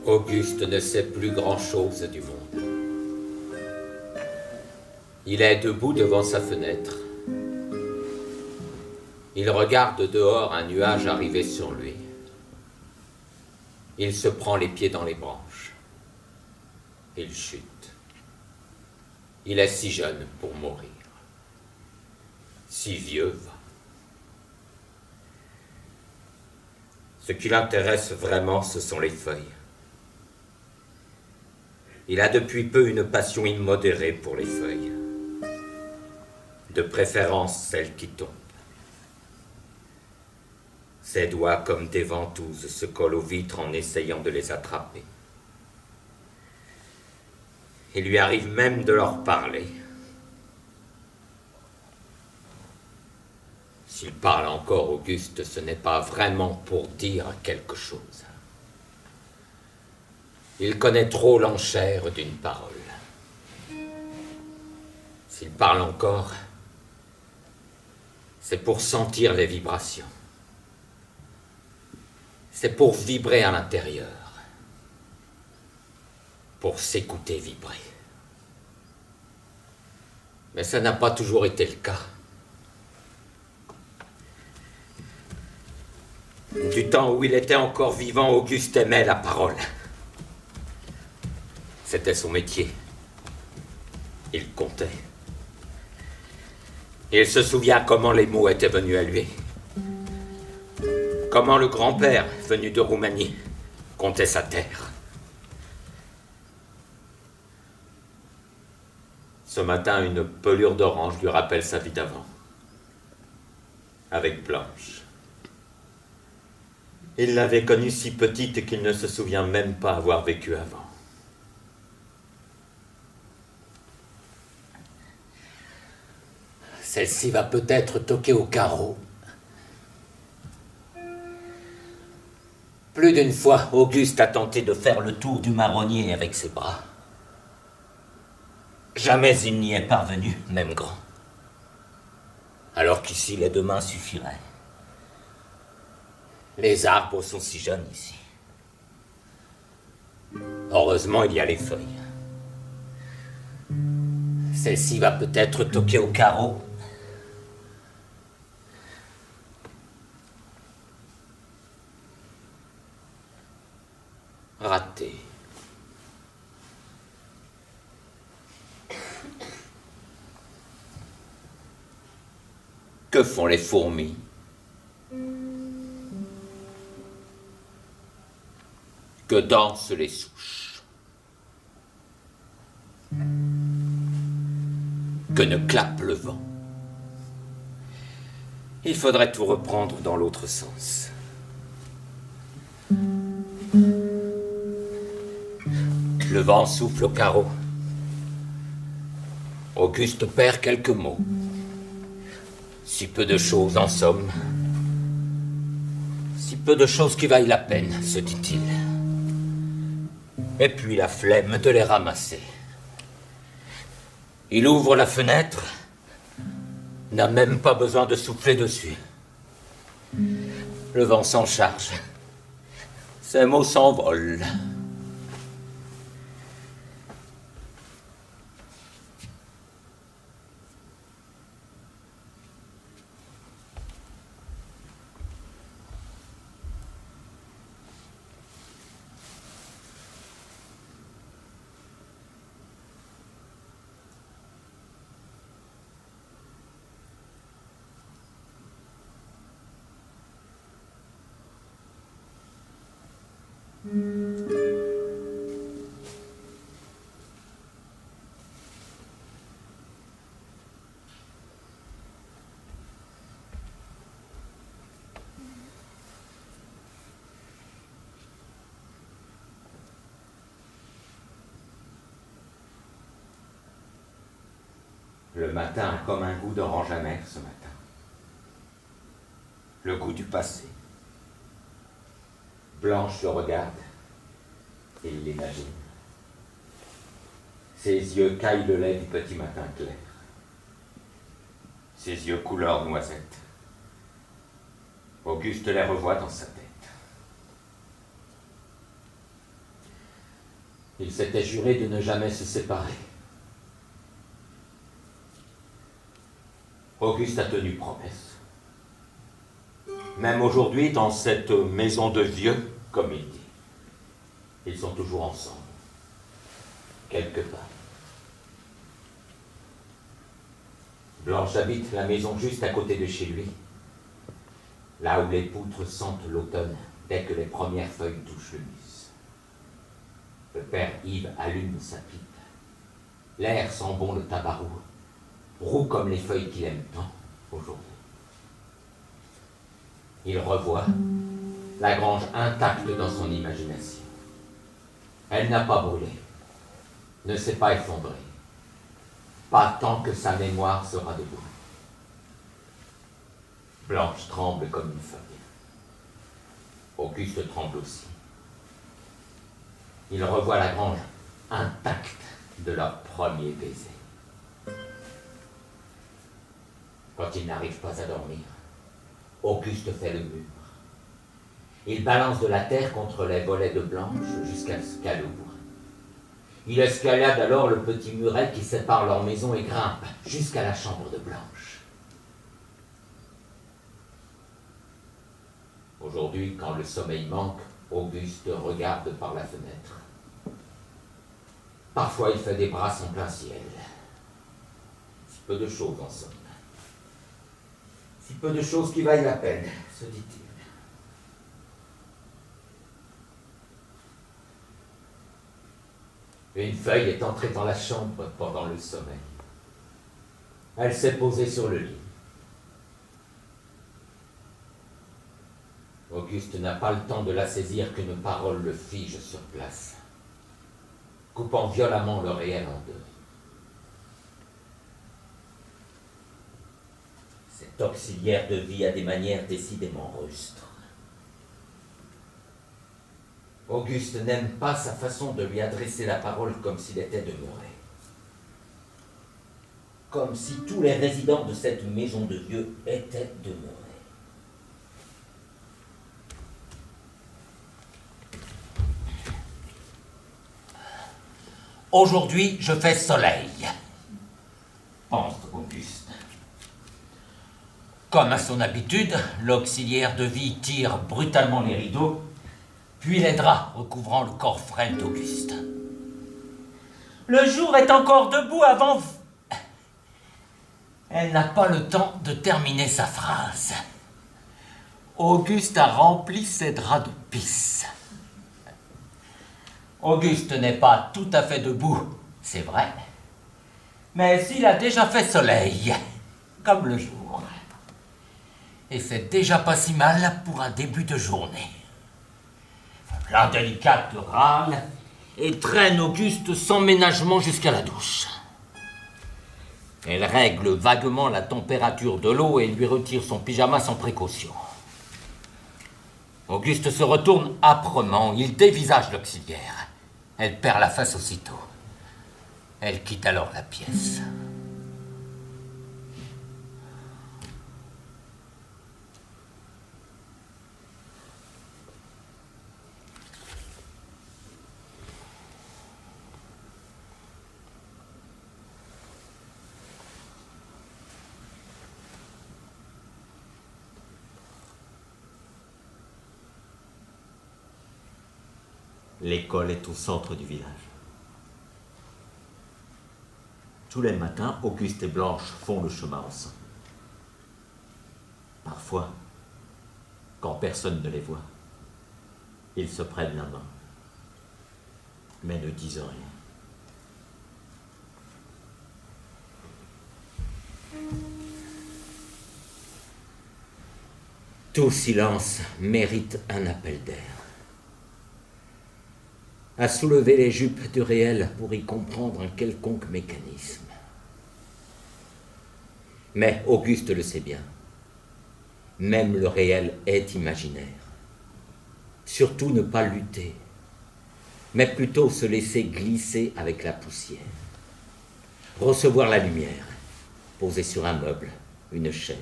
Auguste ne sait plus grand-chose du monde. Il est debout devant sa fenêtre. Il regarde dehors un nuage arriver sur lui. Il se prend les pieds dans les branches. Il chute. Il est si jeune pour mourir. Si vieux. Ce qui l'intéresse vraiment, ce sont les feuilles. Il a depuis peu une passion immodérée pour les feuilles. De préférence celles qui tombent. Ses doigts, comme des ventouses, se collent aux vitres en essayant de les attraper. Il lui arrive même de leur parler. S'il parle encore, Auguste, ce n'est pas vraiment pour dire quelque chose. Il connaît trop l'enchère d'une parole. S'il parle encore, c'est pour sentir les vibrations. C'est pour vibrer à l'intérieur. Pour s'écouter vibrer. Mais ça n'a pas toujours été le cas. Du temps où il était encore vivant, Auguste aimait la parole. C'était son métier. Il comptait. Il se souvient comment les mots étaient venus à lui. Comment le grand-père, venu de Roumanie, comptait sa terre. Ce matin, une pelure d'orange lui rappelle sa vie d'avant. Avec Blanche. Il l'avait connue si petite qu'il ne se souvient même pas avoir vécu avant. Celle-ci va peut-être toquer au carreau. Plus d'une fois, Auguste a tenté de faire le tour du marronnier avec ses bras. Jamais il n'y est parvenu, même grand. Alors qu'ici, les 2 mains suffiraient. Les arbres sont si jeunes ici. Heureusement, il y a les feuilles. Celle-ci va peut-être toquer au carreau. Raté. Que font les fourmis? Que dansent les souches? Que ne clappe le vent? Il faudrait tout reprendre dans l'autre sens. Le vent souffle au carreau. Auguste perd quelques mots. Si peu de choses, en somme. Si peu de choses qui vaillent la peine, se dit-il. Et puis la flemme de les ramasser. Il ouvre la fenêtre, n'a même pas besoin de souffler dessus. Le vent s'en charge. Ses mots s'envolent. Le matin a comme un goût d'orange amère ce matin. Le goût du passé. Blanche le regarde et il l'imagine. Ses yeux caillent le lait du petit matin clair. Ses yeux couleur noisette. Auguste les revoit dans sa tête. Ils s'étaient juré de ne jamais se séparer. Auguste a tenu promesse. Même aujourd'hui, dans cette maison de vieux, comme il dit, ils sont toujours ensemble, quelque part. Blanche habite la maison juste à côté de chez lui, là où les poutres sentent l'automne dès que les premières feuilles touchent le mus. Le père Yves allume sa pipe. L'air sent bon le tabac roux comme les feuilles qu'il aime tant aujourd'hui. Il revoit la grange intacte dans son imagination. Elle n'a pas brûlé, ne s'est pas effondrée, pas tant que sa mémoire sera debout. Blanche tremble comme une feuille. Auguste tremble aussi. Il revoit la grange intacte de leur premier baiser. Quand il n'arrive pas à dormir, Auguste fait le mur. Il balance de la terre contre les volets de Blanche jusqu'à ce qu'elle ouvre. Il escalade alors le petit muret qui sépare leur maison et grimpe jusqu'à la chambre de Blanche. Aujourd'hui, quand le sommeil manque, Auguste regarde par la fenêtre. Parfois, il fait des brasses en plein ciel. Si peu de choses en somme. Si peu de choses qui vaillent la peine, se dit-il. Une feuille est entrée dans la chambre pendant le sommeil. Elle s'est posée sur le lit. Auguste n'a pas le temps de la saisir qu'une parole le fige sur place, coupant violemment le réel en deux. Cet auxiliaire de vie a des manières décidément rustres. Auguste n'aime pas sa façon de lui adresser la parole comme s'il était demeuré. Comme si tous les résidents de cette maison de vieux étaient demeurés. Aujourd'hui, je fais soleil, pense Auguste. Comme à son habitude, l'auxiliaire de vie tire brutalement les rideaux, puis les draps recouvrant le corps frêle d'Auguste. Le jour est encore debout avant... Elle n'a pas le temps de terminer sa phrase. Auguste a rempli ses draps de pisse. Auguste n'est pas tout à fait debout, c'est vrai, mais il a déjà fait soleil, comme le jour. Et c'est déjà pas si mal pour un début de journée. L'indélicate râle et traîne Auguste sans ménagement jusqu'à la douche. Elle règle vaguement la température de l'eau et lui retire son pyjama sans précaution. Auguste se retourne âprement, il dévisage l'auxiliaire. Elle perd la face aussitôt. Elle quitte alors la pièce. L'école est au centre du village. Tous les matins, Auguste et Blanche font le chemin ensemble. Parfois, quand personne ne les voit, ils se prennent la main, mais ne disent rien. Tout silence mérite un appel d'air. À soulever les jupes du réel pour y comprendre un quelconque mécanisme. Mais Auguste le sait bien. Même le réel est imaginaire. Surtout ne pas lutter, mais plutôt se laisser glisser avec la poussière. Recevoir la lumière, posée sur un meuble, une chaise,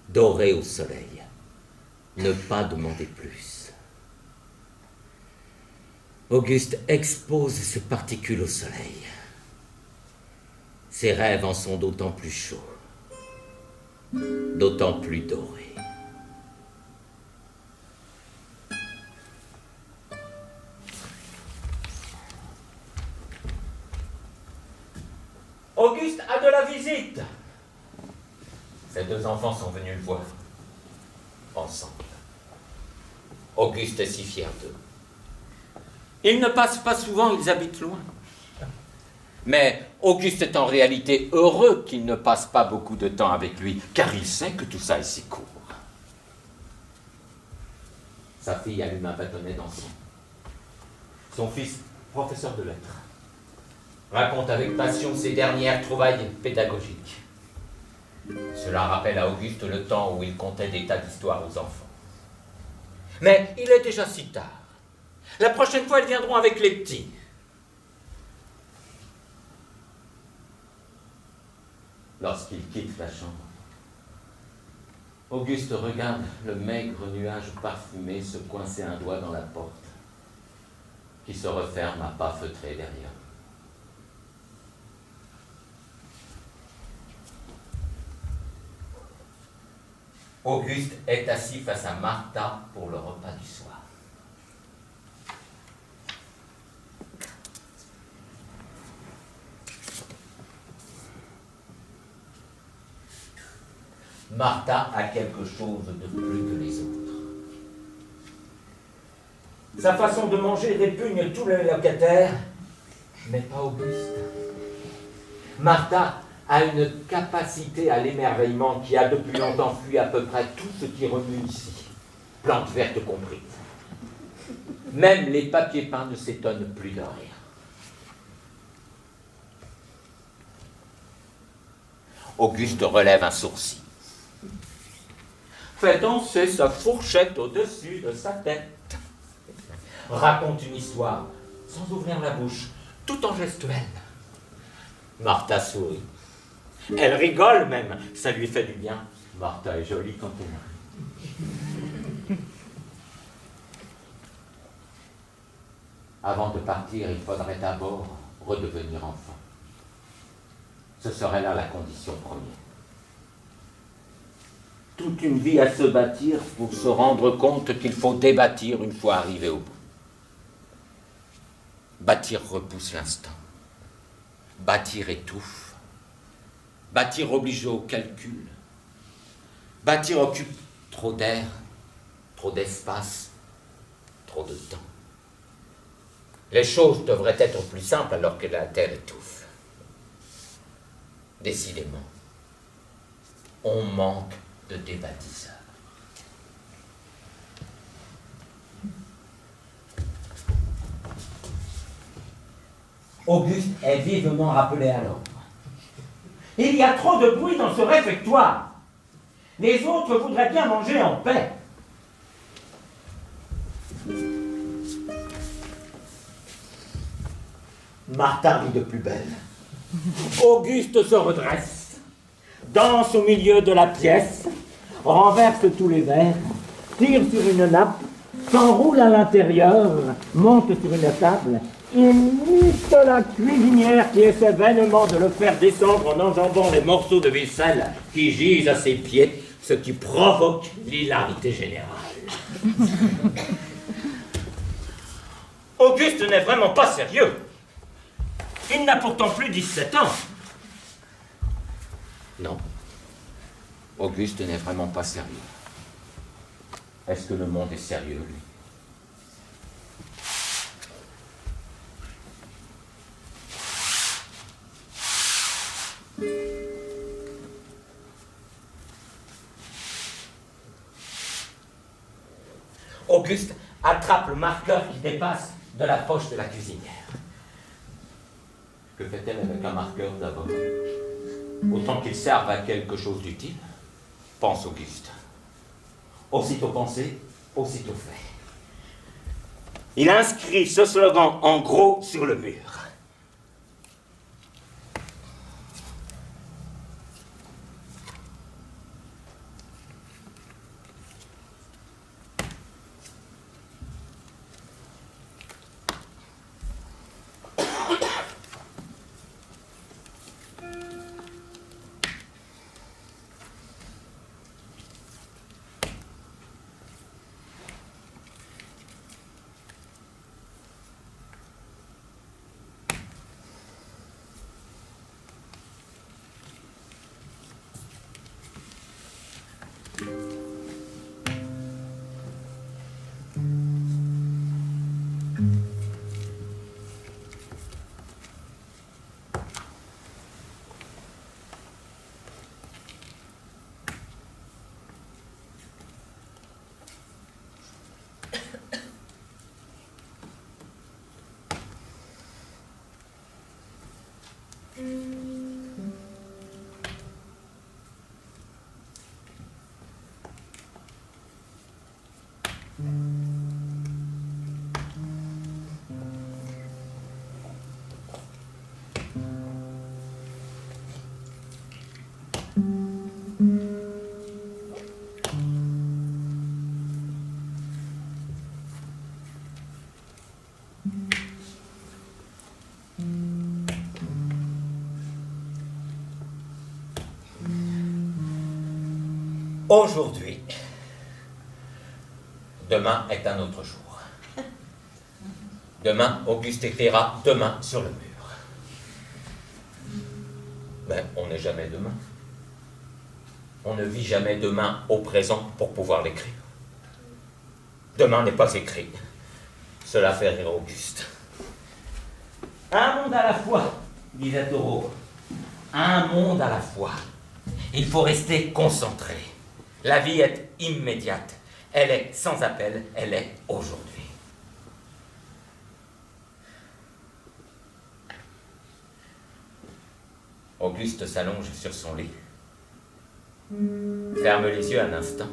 dorée au soleil. Ne pas demander plus. Auguste expose ses particules au soleil. Ses rêves en sont d'autant plus chauds, d'autant plus dorés. Auguste a de la visite. Ces deux enfants sont venus le voir, ensemble. Auguste est si fier d'eux. Ils ne passent pas souvent, ils habitent loin. Mais Auguste est en réalité heureux qu'ils ne passent pas beaucoup de temps avec lui, car il sait que tout ça est si court. Sa fille allume un bâtonnet d'encens. Son fils, professeur de lettres, raconte avec passion ses dernières trouvailles pédagogiques. Cela rappelle à Auguste le temps où il contait des tas d'histoires aux enfants. Mais il est déjà si tard. La prochaine fois, ils viendront avec les petits. Lorsqu'il quitte la chambre, Auguste regarde le maigre nuage parfumé se coincer un doigt dans la porte, qui se referme à pas feutrés derrière. Auguste est assis face à Martha pour le repas du soir. Martha a quelque chose de plus que les autres. Sa façon de manger répugne tous les locataires, mais pas Auguste. Martha a une capacité à l'émerveillement qui a depuis longtemps fui à peu près tout ce qui remue ici, plantes vertes comprises. Même les papiers peints ne s'étonnent plus de rien. Auguste relève un sourcil. Fait danser sa fourchette au-dessus de sa tête. Raconte une histoire, sans ouvrir la bouche, tout en gestuelle. Martha sourit. Elle rigole même, ça lui fait du bien. Martha est jolie quand elle rit. Avant de partir, il faudrait d'abord redevenir enfant. Ce serait là la condition première. Toute une vie à se bâtir pour se rendre compte qu'il faut débâtir une fois arrivé au bout. Bâtir repousse l'instant. Bâtir étouffe. Bâtir oblige au calcul. Bâtir occupe trop d'air, trop d'espace, trop de temps. Les choses devraient être plus simples alors que la terre étouffe. Décidément, on manque de débâtisseurs. Auguste est vivement rappelé à l'ordre. Il y a trop de bruit dans ce réfectoire. Les autres voudraient bien manger en paix. Martha rit de plus belle. Auguste se redresse, danse au milieu de la pièce, renverse tous les verres, tire sur une nappe, s'enroule à l'intérieur, monte sur une table, imite la cuisinière qui essaie vainement de le faire descendre en enjambant les morceaux de vaisselle qui gisent à ses pieds, ce qui provoque l'hilarité générale. Auguste n'est vraiment pas sérieux. Il n'a pourtant plus 17 ans. Non. Auguste n'est vraiment pas sérieux. Est-ce que le monde est sérieux, lui? Auguste attrape le marqueur qui dépasse de la poche de la cuisinière. Que fait-elle avec un marqueur d'abord? Autant qu'il serve à quelque chose d'utile, pense Auguste. Aussitôt pensé, aussitôt fait. Il inscrit ce slogan en gros sur le mur. Aujourd'hui, demain est un autre jour. Demain, Auguste écrira demain sur le mur. Mais on n'est jamais demain. On ne vit jamais demain au présent pour pouvoir l'écrire. Demain n'est pas écrit. Cela fait rire Auguste. Un monde à la fois, disait Thoreau. Un monde à la fois. Il faut rester concentré. La vie est immédiate. Elle est sans appel. Elle est aujourd'hui. Auguste s'allonge sur son lit. Ferme les yeux un instant.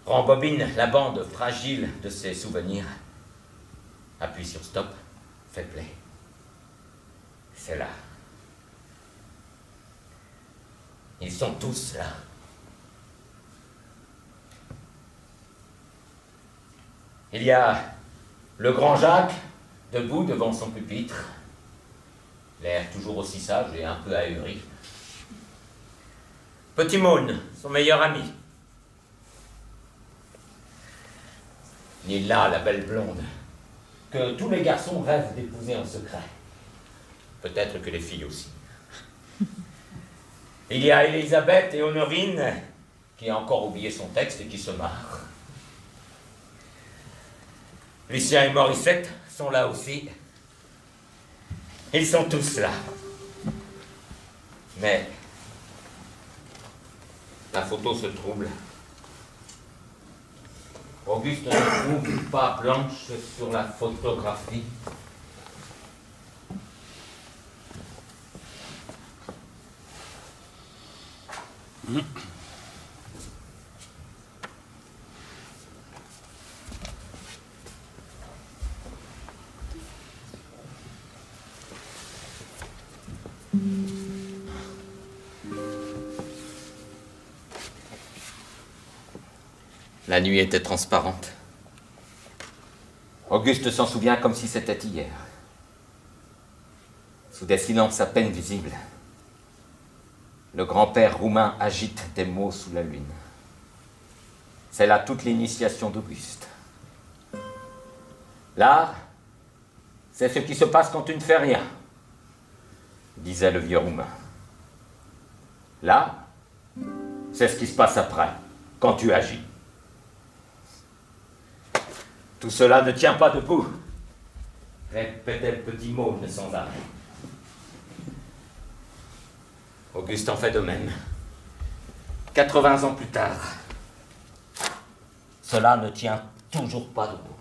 Rembobine la bande fragile de ses souvenirs. Appuie sur stop. Fait play. C'est là. Ils sont tous là. Il y a le grand Jacques, debout devant son pupitre, l'air toujours aussi sage et un peu ahuri. Petit Maune, son meilleur ami. Nilla, la belle blonde, que tous les garçons rêvent d'épouser en secret. Peut-être que les filles aussi. Il y a Elisabeth et Honorine, qui a encore oublié son texte et qui se marrent. Lucien et Morissette sont là aussi. Ils sont tous là. Mais la photo se trouble. Auguste ne trouve pas blanche sur la photographie. La nuit était transparente. Auguste s'en souvient comme si c'était hier. Sous des silences à peine visibles, le grand-père roumain agite des mots sous la lune. C'est là toute l'initiation d'Auguste. L'art, c'est ce qui se passe quand tu ne fais rien, disait le vieux roumain. Là, c'est ce qui se passe après, quand tu agis. Tout cela ne tient pas debout, répétait le petit Maune sans arrêt. Auguste en fait de même. 80 ans plus tard, cela ne tient toujours pas debout.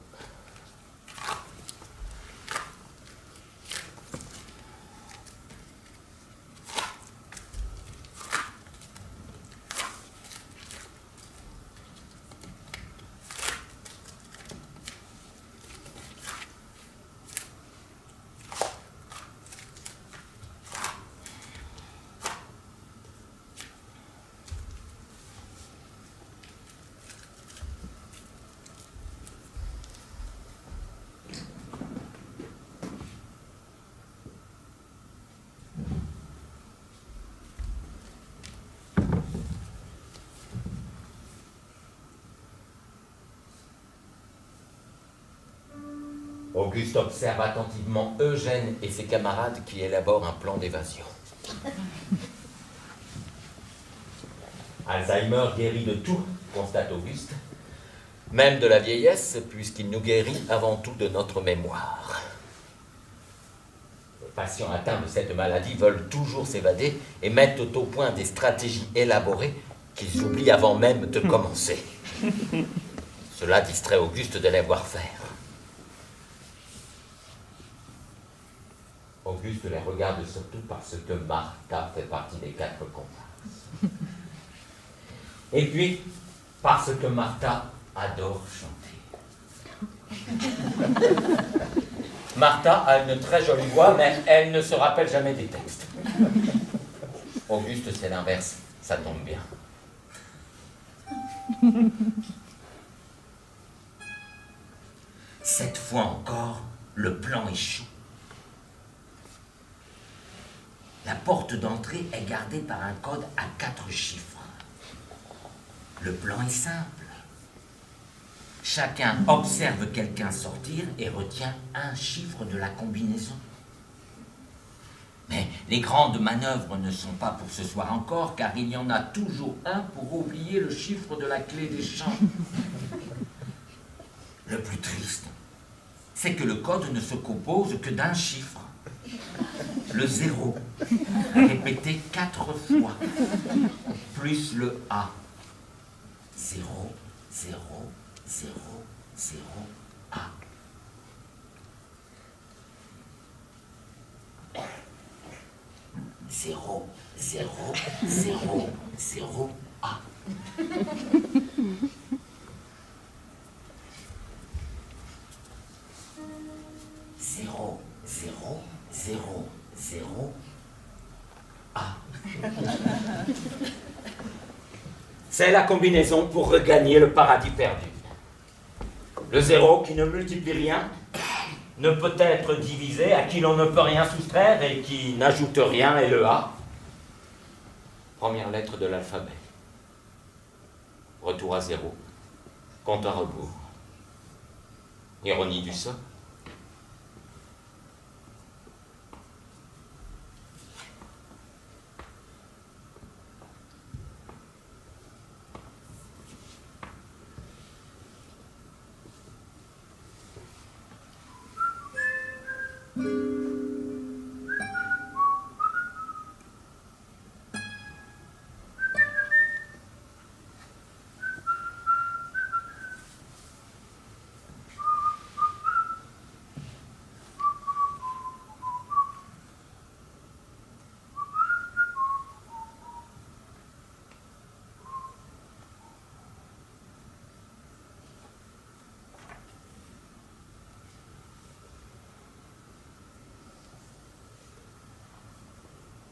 Auguste observe attentivement Eugène et ses camarades qui élaborent un plan d'évasion. Alzheimer guérit de tout, constate Auguste, même de la vieillesse, puisqu'il nous guérit avant tout de notre mémoire. Les patients atteints de cette maladie veulent toujours s'évader et mettent au point des stratégies élaborées qu'ils oublient avant même de commencer. Cela distrait Auguste de les voir faire. Auguste les regarde surtout parce que Martha fait partie des 4 comparses. Et puis, parce que Martha adore chanter. Martha a une très jolie voix, mais elle ne se rappelle jamais des textes. Auguste, c'est l'inverse, ça tombe bien. Cette fois encore, le plan échoue. La porte d'entrée est gardée par un code à 4 chiffres. Le plan est simple. Chacun observe quelqu'un sortir et retient un chiffre de la combinaison. Mais les grandes manœuvres ne sont pas pour ce soir encore, car il y en a toujours un pour oublier le chiffre de la clé des champs. Le plus triste, c'est que le code ne se compose que d'un chiffre. Le 0, répété 4 fois, plus le A. 0, 0, 0, 0, A. Zéro, 0, 0, 0, A. Zéro, 0, 0, 0, A. C'est la combinaison pour regagner le paradis perdu. Le 0 qui ne multiplie rien ne peut être divisé, à qui l'on ne peut rien soustraire et qui n'ajoute rien, est le A. Première lettre de l'alphabet. Retour à 0. Compte à rebours. Ironie du sort.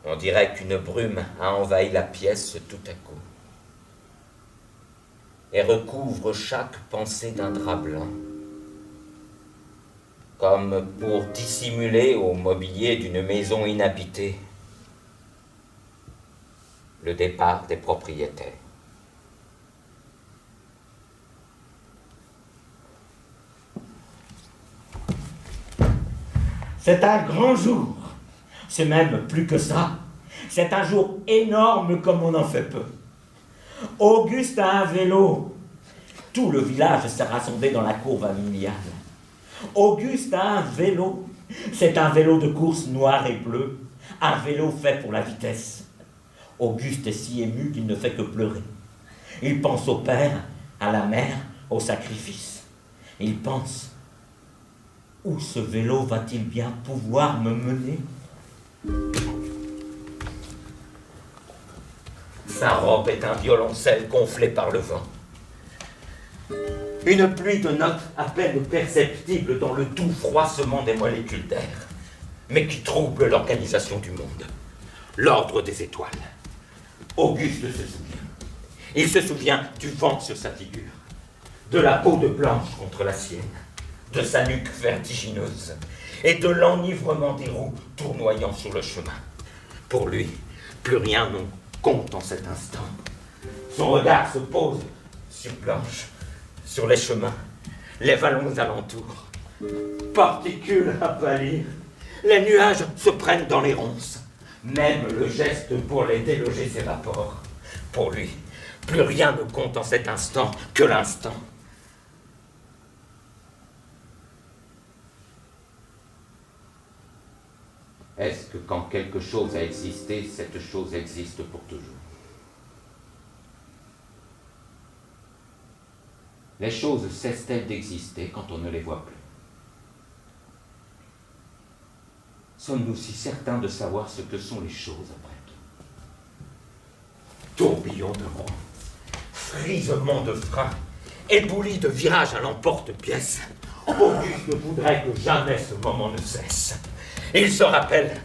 On dirait qu'une brume a envahi la pièce tout à coup et recouvre chaque pensée d'un drap blanc, comme pour dissimuler au mobilier d'une maison inhabitée le départ des propriétaires. C'est un grand jour. C'est même plus que ça. C'est un jour énorme comme on en fait peu. Auguste a un vélo. Tout le village s'est rassemblé dans la cour familiale. Auguste a un vélo. C'est un vélo de course noir et bleu. Un vélo fait pour la vitesse. Auguste est si ému qu'il ne fait que pleurer. Il pense au père, à la mère, au sacrifice. Il pense, où ce vélo va-t-il bien pouvoir me mener ? Sa robe est un violoncelle gonflé par le vent. Une pluie de notes à peine perceptible dans le doux froissement des molécules d'air, mais qui trouble l'organisation du monde, l'ordre des étoiles. Auguste se souvient. Il se souvient du vent sur sa figure, de la peau de blanche contre la sienne, de sa nuque vertigineuse et de l'enivrement des roues tournoyant sur le chemin. Pour lui, plus rien ne compte en cet instant. Son regard se pose sur Blanche, sur les chemins, les vallons alentours. Particules à pâlir, les nuages se prennent dans les ronces. Même le geste pour les déloger s'évapore. Pour lui, plus rien ne compte en cet instant que l'instant. Est-ce que quand quelque chose a existé, cette chose existe pour toujours? Les choses cessent-elles d'exister quand on ne les voit plus? Sommes-nous si certains de savoir ce que sont les choses après tout? Tourbillon de roues, frisement de frein, éboulis de virages à l'emporte-pièce. Auguste voudrait que jamais ce moment ne cesse. Il se rappelle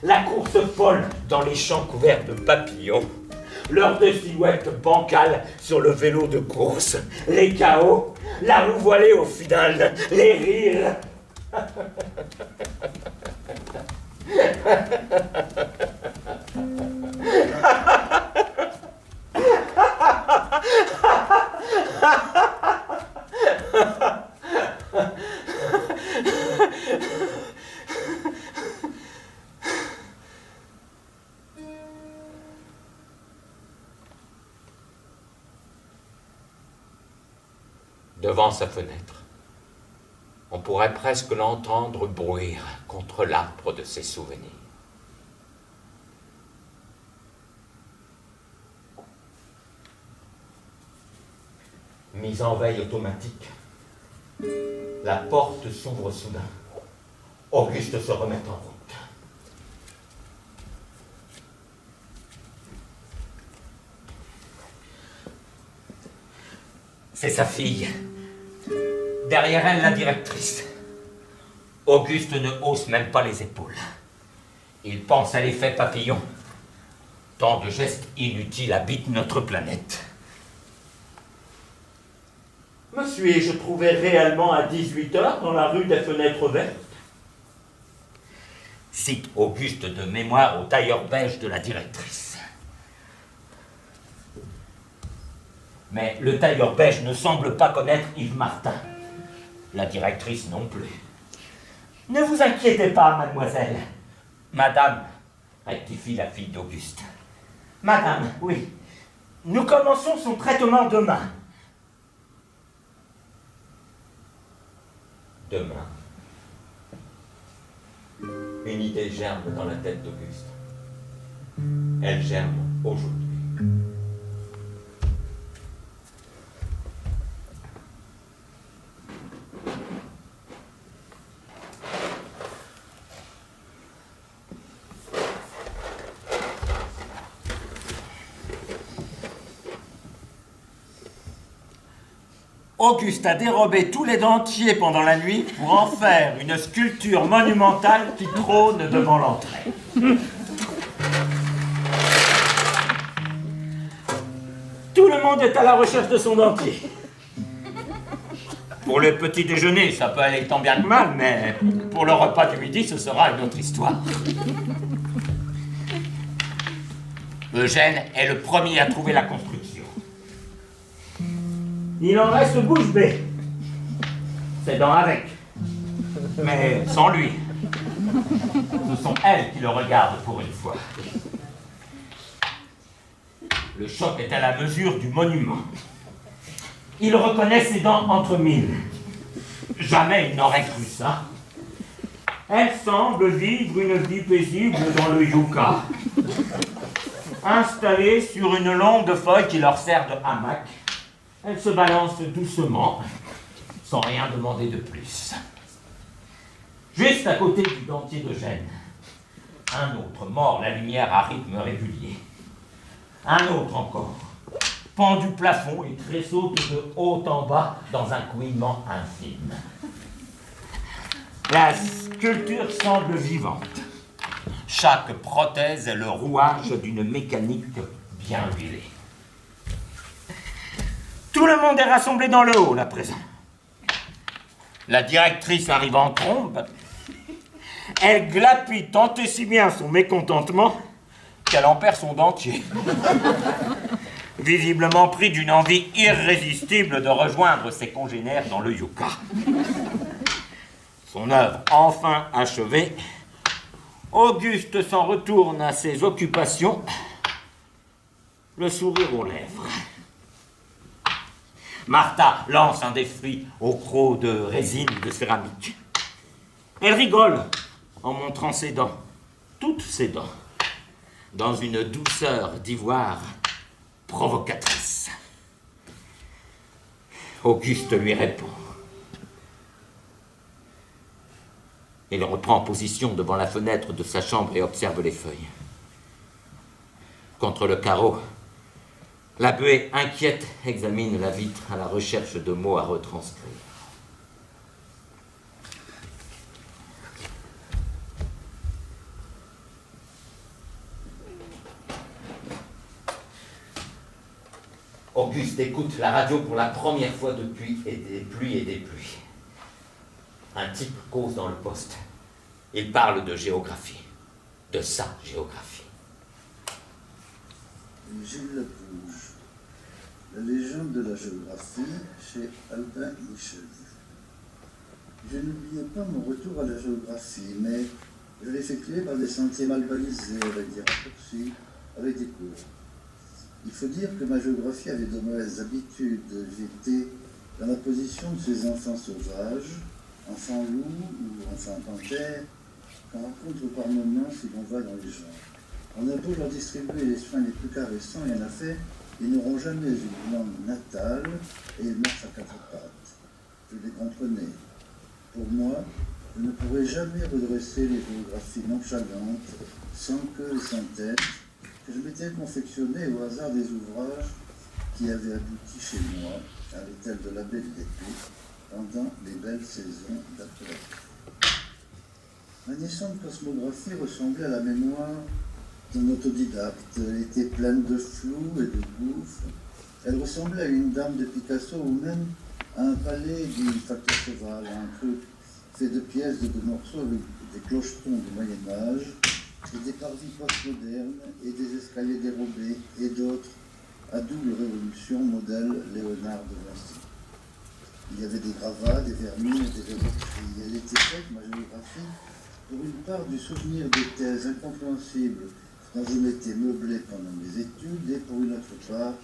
la course folle dans les champs couverts de papillons, l'heure de silhouette bancale sur le vélo de course, les chaos, la roue voilée au final, les rires. Devant sa fenêtre, on pourrait presque l'entendre bruire contre l'arbre de ses souvenirs. Mise en veille automatique, la porte s'ouvre soudain. Auguste se remet en route. C'est sa fille. Derrière elle, la directrice. Auguste ne hausse même pas les épaules. Il pense à l'effet papillon. Tant de gestes inutiles habitent notre planète. Me suis-je trouvé réellement à 18h dans la rue des Fenêtres Vertes? Cite Auguste de mémoire au tailleur beige de la directrice. Mais le tailleur beige ne semble pas connaître Yves Martin. La directrice non plus. Ne vous inquiétez pas, mademoiselle. Madame, rectifie la fille d'Auguste. Madame, oui. Nous commençons son traitement demain. Demain. Une idée germe dans la tête d'Auguste. Elle germe aujourd'hui. Auguste a dérobé tous les dentiers pendant la nuit pour en faire une sculpture monumentale qui trône devant l'entrée. Tout le monde est à la recherche de son dentier. Pour le petit déjeuner, ça peut aller tant bien que mal, mais pour le repas du midi, ce sera une autre histoire. Eugène est le premier à trouver la construction. Il en reste bouche bée. Ses dents avec. Mais sans lui. Ce sont elles qui le regardent pour une fois. Le choc est à la mesure du monument. Il reconnaît ses dents entre mille. Jamais il n'aurait cru ça. Elles semblent vivre une vie paisible dans le yucca. Installées sur une longue feuille qui leur sert de hamac, elles se balancent doucement, sans rien demander de plus. Juste à côté du dentier d'Eugène, un autre mord la lumière à rythme régulier. Un autre encore, pendu plafond et tressaute de haut en bas dans un couinement infime. La sculpture semble vivante. Chaque prothèse est le rouage d'une mécanique bien huilée. Tout le monde est rassemblé dans le hall à présent. La directrice arrive en trombe. Elle glapit tant et si bien son mécontentement qu'elle en perd son dentier. Visiblement pris d'une envie irrésistible de rejoindre ses congénères dans le yucca. Son œuvre enfin achevée, Auguste s'en retourne à ses occupations, le sourire aux lèvres. Martha lance un défi au croc de résine de céramique. Elle rigole en montrant ses dents. toutes ses dents, dans une douceur d'ivoire provocatrice. Auguste lui répond. Il reprend position devant la fenêtre de sa chambre et observe les feuilles. Contre le carreau, la buée inquiète examine la vitre à la recherche de mots à retranscrire. Auguste écoute la radio pour la première fois depuis et des pluies. Un type cause dans le poste. Il parle de géographie, de sa géographie. Gilles Lapouge, la légende de la géographie chez Albin Michel. Je n'oubliais pas mon retour à la géographie, mais je l'effectuais par des sentiers mal balisés, avec des raccourcis, avec des cours. Il faut dire que ma géographie avait de mauvaises habitudes. J'étais dans la position de ces enfants sauvages, enfants loups ou enfants panthères, qu'on rencontre par moments si l'on va dans les genres. On a beau leur distribuer les soins les plus caressants, et en effet, ils n'auront jamais une langue natale et ils marchent à quatre pattes. Je les comprenais. Pour moi, je ne pourrais jamais redresser les géographies nonchalantes, sans queue et sans tête, que je m'étais confectionné au hasard des ouvrages qui avaient abouti chez moi à l'étal de la Belle d'Épée pendant les belles saisons d'après. Ma naissante cosmographie ressemblait à la mémoire d'un autodidacte. Elle était pleine de flou et de gouffres. Elle ressemblait à une dame de Picasso ou même à un palais du facteur cheval, à un truc fait de pièces et de morceaux avec des clochetons du Moyen-Âge, et des parvis postmodernes, et des escaliers dérobés, et d'autres à double révolution, modèle Léonard de Vinci. Il y avait des gravats, des vernis et des verreries. Elle était faite, ma géographie, pour une part du souvenir des thèses incompréhensibles dont je m'étais meublé pendant mes études, et pour une autre part,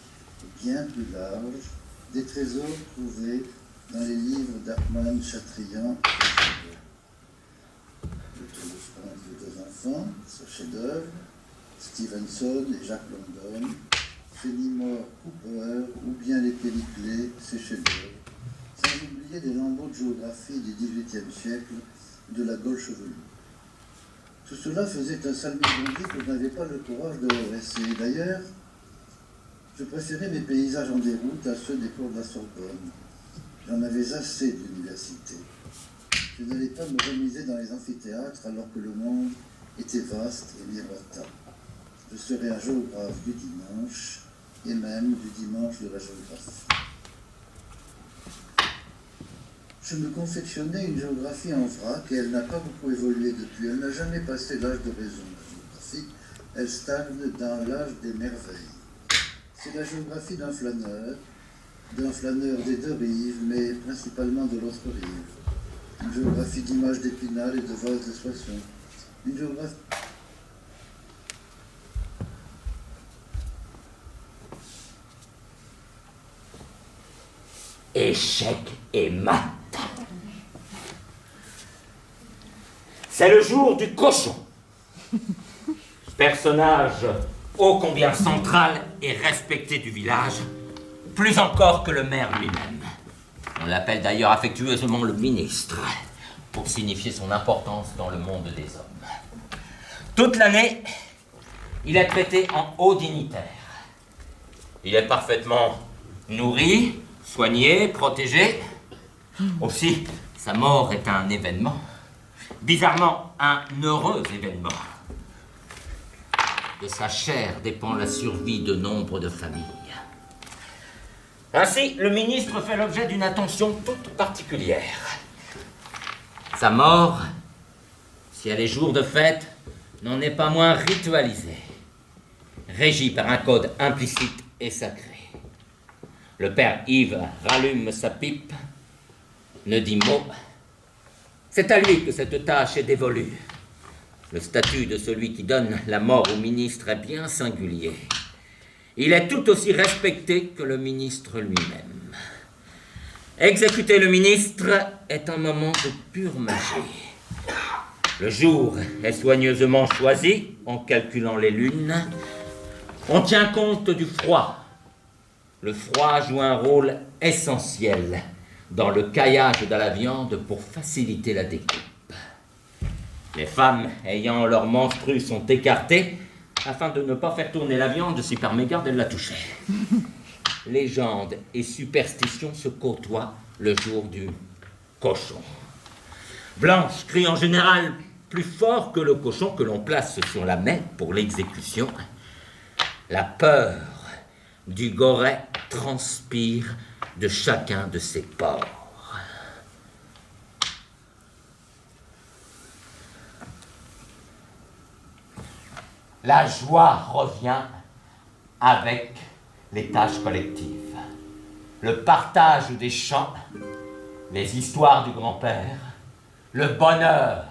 bien plus large, des trésors trouvés dans les livres d'Armand Chatrian et Le Tour de France des deux enfants, ce chef-d'œuvre, Stevenson et Jacques London, Fenimore Cooper ou bien Les Pelliclés, ses chefs-d'œuvre, sans oublier des lambeaux de géographie du XVIIIe siècle de la Gaule chevelue. Tout cela faisait un salmigondis que je n'avais pas le courage de redresser. D'ailleurs, je préférais mes paysages en déroute à ceux des cours de la Sorbonne. J'en avais assez de l'université. Je n'allais pas me remiser dans les amphithéâtres alors que le monde était vaste et miroitant. Je serais un géographe du dimanche, et même du dimanche de la géographie. Je me confectionnais une géographie en vrac et elle n'a pas beaucoup évolué depuis. Elle n'a jamais passé l'âge de raison, la géographie. Elle stagne dans l'âge des merveilles. C'est la géographie d'un flâneur des deux rives, mais principalement de l'autre rive. Une géographie d'images d'Épinal et de vases de Soissons. Une géographie... Échec et mat. C'est le jour du cochon. Personnage ô combien central et respecté du village, plus encore que le maire lui-même. On l'appelle d'ailleurs affectueusement le ministre, pour signifier son importance dans le monde des hommes. Toute l'année, il est traité en haut dignitaire. Il est parfaitement nourri, soigné, protégé. Aussi, sa mort est un événement. Bizarrement, un heureux événement. De sa chair dépend la survie de nombre de familles. Ainsi, le ministre fait l'objet d'une attention toute particulière. Sa mort, si elle est jour de fête, n'en est pas moins ritualisée, régie par un code implicite et sacré. Le père Yves rallume sa pipe, ne dit mot. C'est à lui que cette tâche est dévolue. Le statut de celui qui donne la mort au ministre est bien singulier. Il est tout aussi respecté que le ministre lui-même. Exécuter le ministre est un moment de pure magie. Le jour est soigneusement choisi en calculant les lunes. On tient compte du froid. Le froid joue un rôle essentiel dans le caillage de la viande pour faciliter la découpe. Les femmes ayant leurs menstrues sont écartées afin de ne pas faire tourner la viande si par mégarde elles la touchaient. Légendes et superstitions se côtoient le jour du cochon. Blanche crie en général plus fort que le cochon que l'on place sur la main pour l'exécution. La peur du goret transpire de chacun de ses pores. La joie revient avec les tâches collectives. Le partage des chants, les histoires du grand-père, le bonheur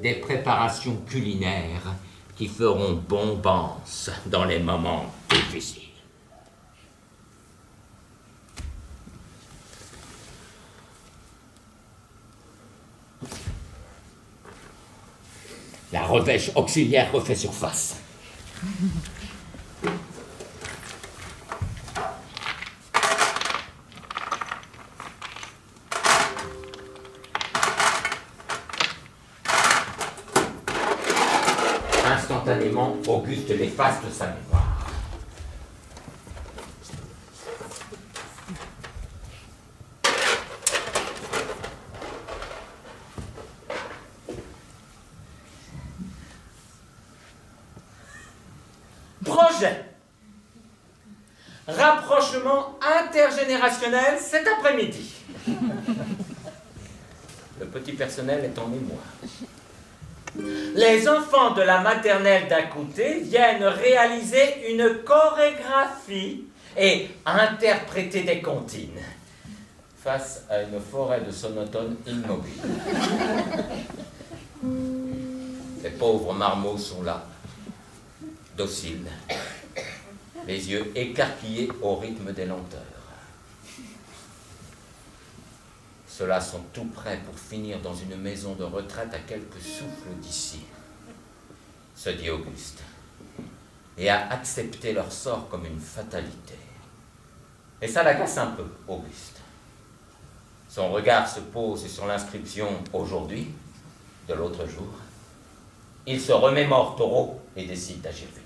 des préparations culinaires qui feront bombance dans les moments difficiles. La revêche auxiliaire refait surface. Instantanément, Auguste l'efface de sa mémoire. Projet. Rapprochement intergénérationnel cet après-midi. Le petit personnel est en émoi. Les enfants de la maternelle d'à côté viennent réaliser une chorégraphie et interpréter des comptines face à une forêt de sonotones immobiles. Les pauvres marmots sont là, dociles, les yeux écarquillés au rythme des lenteurs. Ceux-là sont tout prêts pour finir dans une maison de retraite à quelques souffles d'ici, se dit Auguste, et a accepté leur sort comme une fatalité. Et ça l'agace un peu, Auguste. Son regard se pose sur l'inscription « Aujourd'hui » de l'autre jour. Il se remémore Taureau et décide d'agir vite.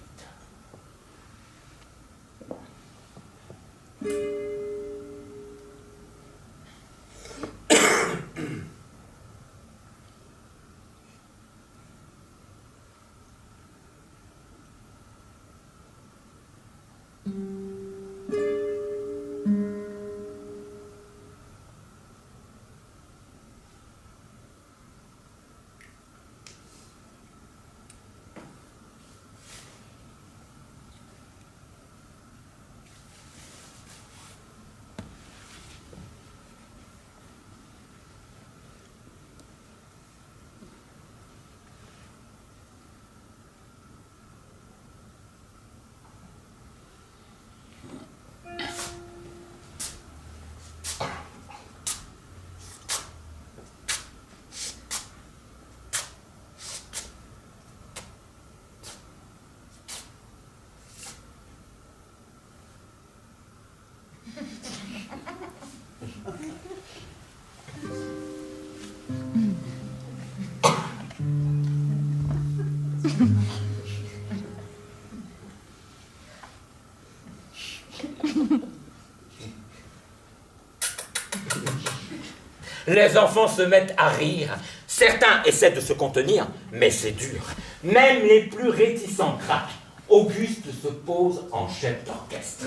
Les enfants se mettent à rire. Certains essaient de se contenir, mais c'est dur. Même les plus réticents craquent. Auguste se pose en chef d'orchestre.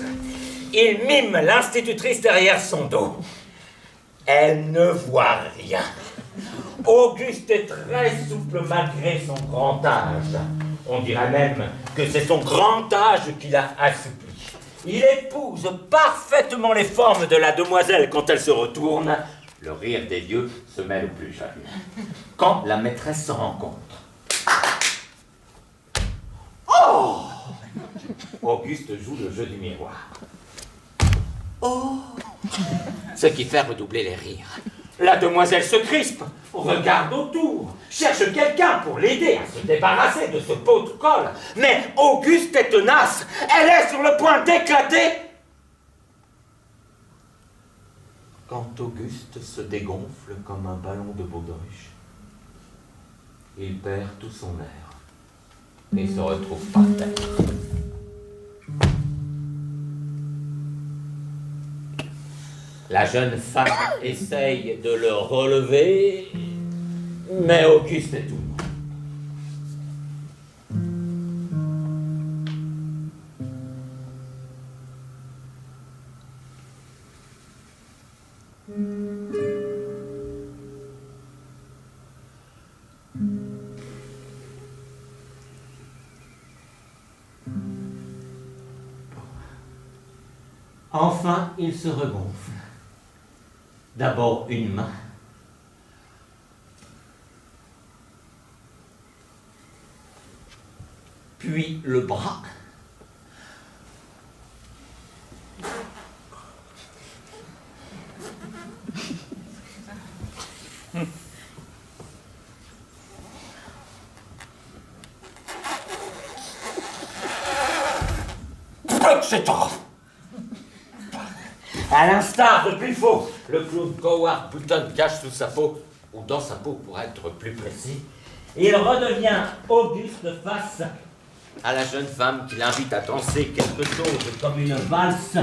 Il mime l'institutrice derrière son dos. Elle ne voit rien. Auguste est très souple malgré son grand âge. On dirait même que c'est son grand âge qui l'a assoupli. Il épouse parfaitement les formes de la demoiselle quand elle se retourne. Le rire des vieux se mêle aux plus jeunes. Quand la maîtresse se rencontre. Oh! Auguste joue le jeu du miroir. Oh! Ce qui fait redoubler les rires. La demoiselle se crispe, regarde autour, cherche quelqu'un pour l'aider à se débarrasser de ce pot de colle. Mais Auguste est tenace, elle est sur le point d'éclater. Quand Auguste se dégonfle comme un ballon de baudruche, il perd tout son air et se retrouve par terre. La jeune femme essaye de le relever, mais Auguste est tout mou. Enfin, il se regonfle. D'abord une main, puis le bras, etc. À l'instar de Buffo, le clown Coward Button cache sous sa peau, ou dans sa peau pour être plus précis, il redevient Auguste face à la jeune femme qui l'invite à danser quelque chose comme une valse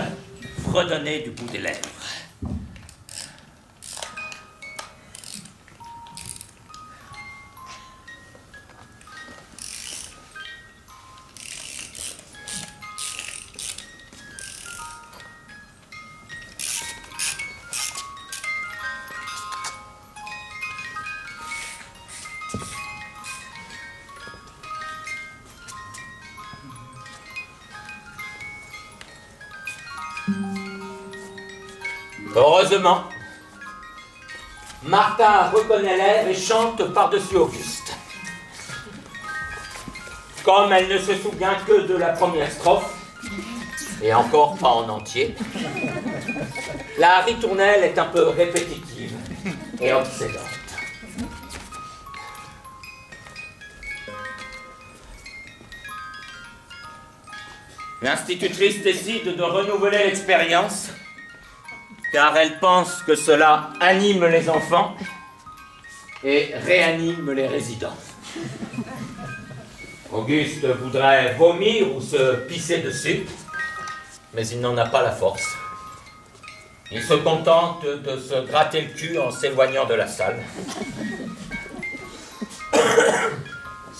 fredonnée du bout des lèvres. Heureusement, Martha reconnaît l'air et chante par-dessus Auguste. Comme elle ne se souvient que de la première strophe, et encore pas en entier, la ritournelle est un peu répétitive et obsédante. L'institutrice décide de renouveler l'expérience car elle pense que cela anime les enfants et réanime les résidents. Auguste voudrait vomir ou se pisser dessus, mais il n'en a pas la force. Il se contente de se gratter le cul en s'éloignant de la salle,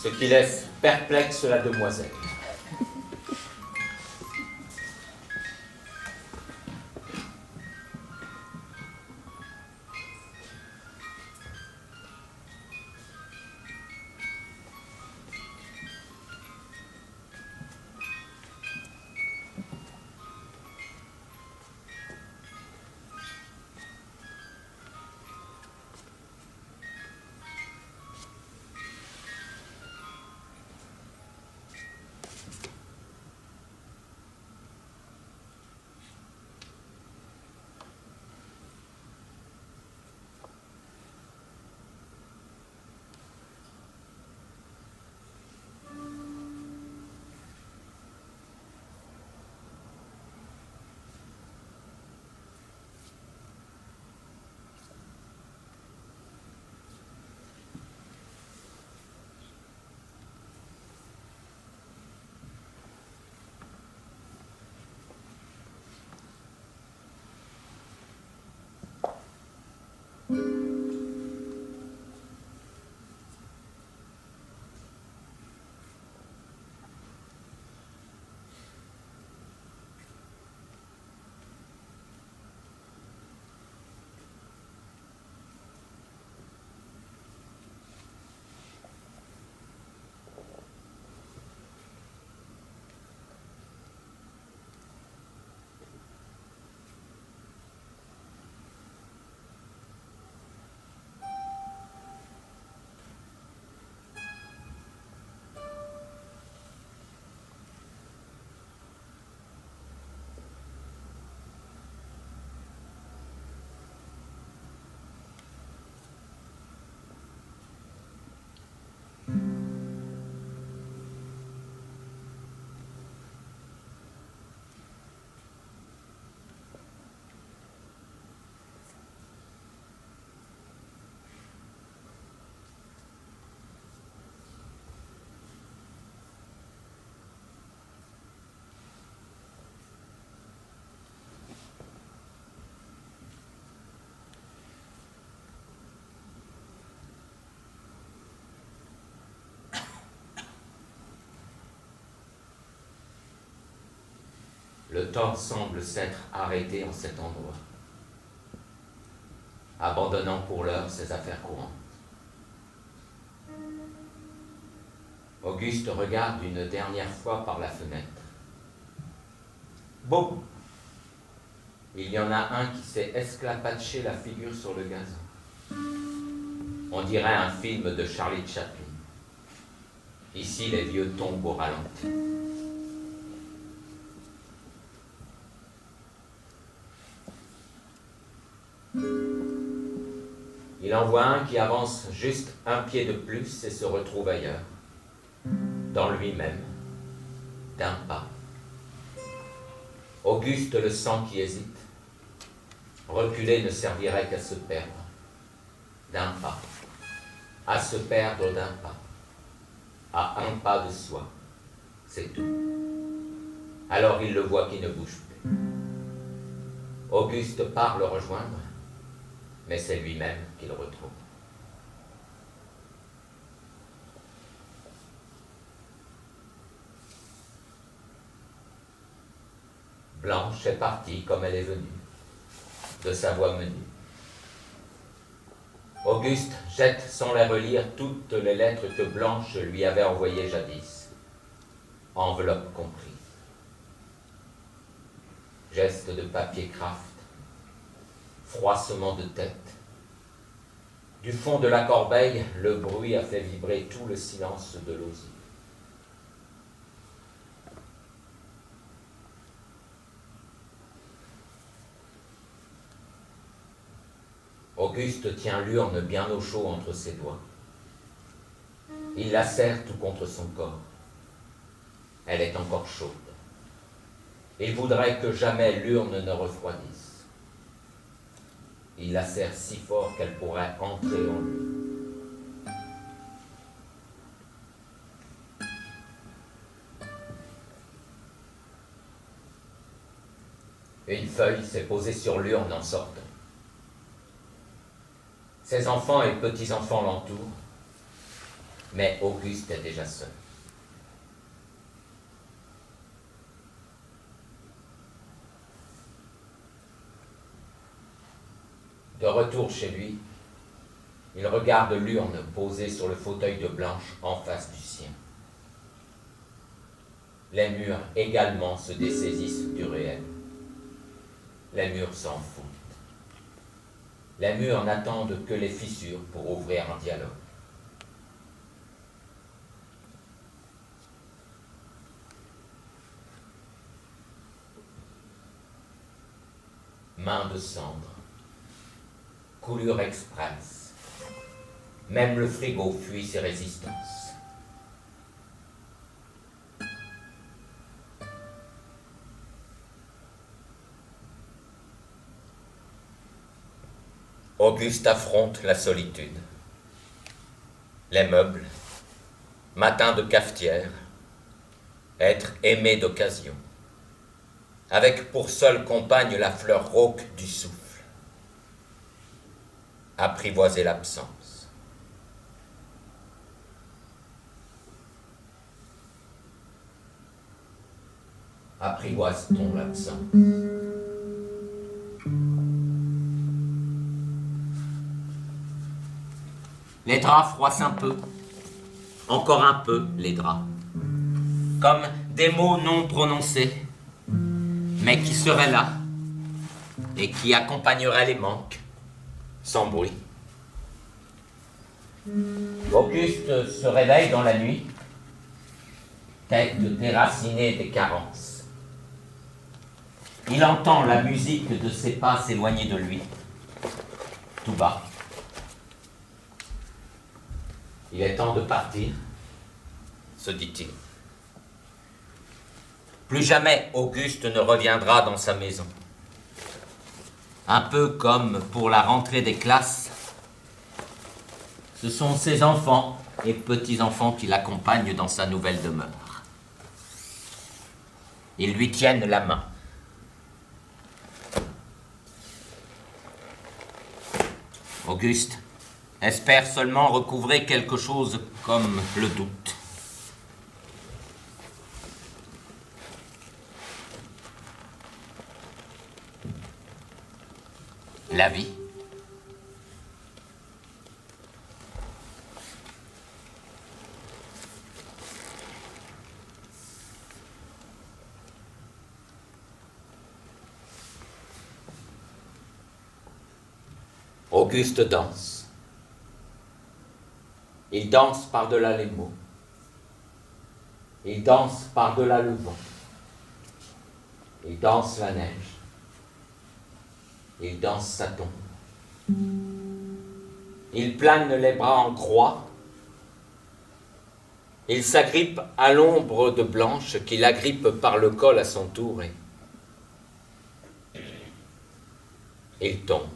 ce qui laisse perplexe la demoiselle. Le temps semble s'être arrêté en cet endroit, abandonnant pour l'heure ses affaires courantes. Auguste regarde une dernière fois par la fenêtre. Boum! Il y en a un qui s'est esclapatché la figure sur le gazon. On dirait un film de Charlie Chaplin. Ici, les vieux tombent au ralenti. Il en voit un qui avance juste un pied de plus et se retrouve ailleurs, dans lui-même, d'un pas. Auguste le sent qui hésite. Reculer ne servirait qu'à se perdre, d'un pas, à se perdre d'un pas, à un pas de soi, c'est tout. Alors il le voit qui ne bouge plus. Auguste part le rejoindre, mais c'est lui-même qu'il retrouve. Blanche est partie comme elle est venue, de sa voix menue. Auguste jette sans les relire toutes les lettres que Blanche lui avait envoyées jadis, enveloppe comprise. Geste de papier craft, froissement de tête. Du fond de la corbeille, le bruit a fait vibrer tout le silence de l'osier. Auguste tient l'urne bien au chaud entre ses doigts. Il la serre tout contre son corps. Elle est encore chaude. Il voudrait que jamais l'urne ne refroidisse. Il la serre si fort qu'elle pourrait entrer en lui. Une feuille s'est posée sur l'urne en sortant. Ses enfants et petits-enfants l'entourent, mais Auguste est déjà seul. De retour chez lui, il regarde l'urne posée sur le fauteuil de Blanche en face du sien. Les murs également se dessaisissent du réel. Les murs s'en foutent. Les murs n'attendent que les fissures pour ouvrir un dialogue. Main de cendre, coulure express, même le frigo fuit ses résistances. Auguste affronte la solitude. Les meubles, matin de cafetière, être aimé d'occasion, avec pour seule compagne la fleur rauque du souffle. Apprivoiser l'absence. Apprivoise-t-on l'absence? Les draps froissent un peu, encore un peu les draps, comme des mots non prononcés, mais qui seraient là et qui accompagneraient les manques, sans bruit. Auguste se réveille dans la nuit, tête déracinée des carences. Il entend la musique de ses pas s'éloigner de lui, tout bas. Il est temps de partir, se dit-il. Plus jamais Auguste ne reviendra dans sa maison. Un peu comme pour la rentrée des classes, ce sont ses enfants et petits-enfants qui l'accompagnent dans sa nouvelle demeure. Ils lui tiennent la main. Auguste espère seulement recouvrer quelque chose comme le doute. La vie. Auguste danse. Il danse par-delà les mots. Il danse par-delà le vent. Il danse la neige. Il danse sa tombe. Il plane les bras en croix. Il s'agrippe à l'ombre de Blanche qui l'agrippe par le col à son tour et il tombe.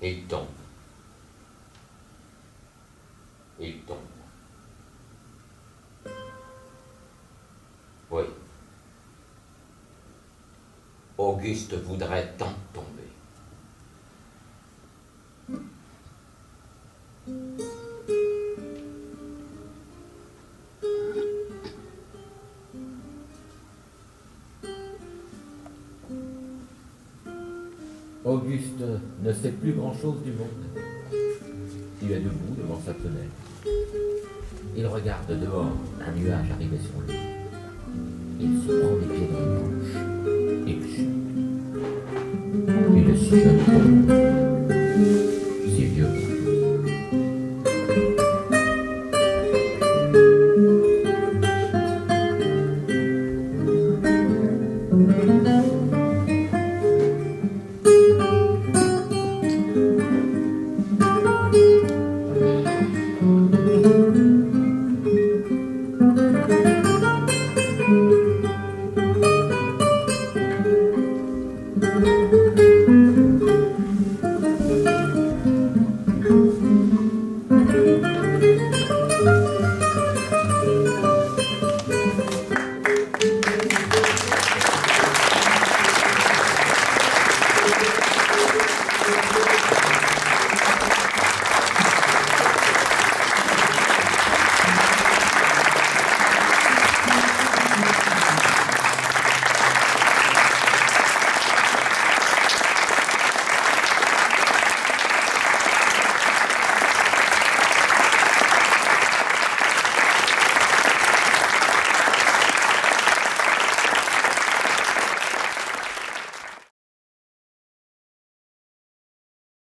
Il tombe. Il tombe. Oui. Auguste voudrait tant tomber. Auguste ne sait plus grand-chose du monde. Il est debout devant sa fenêtre. Il regarde dehors un nuage arriver sur lui. Il se prend les pieds dans les bouches. Il chute. Il est si jeune.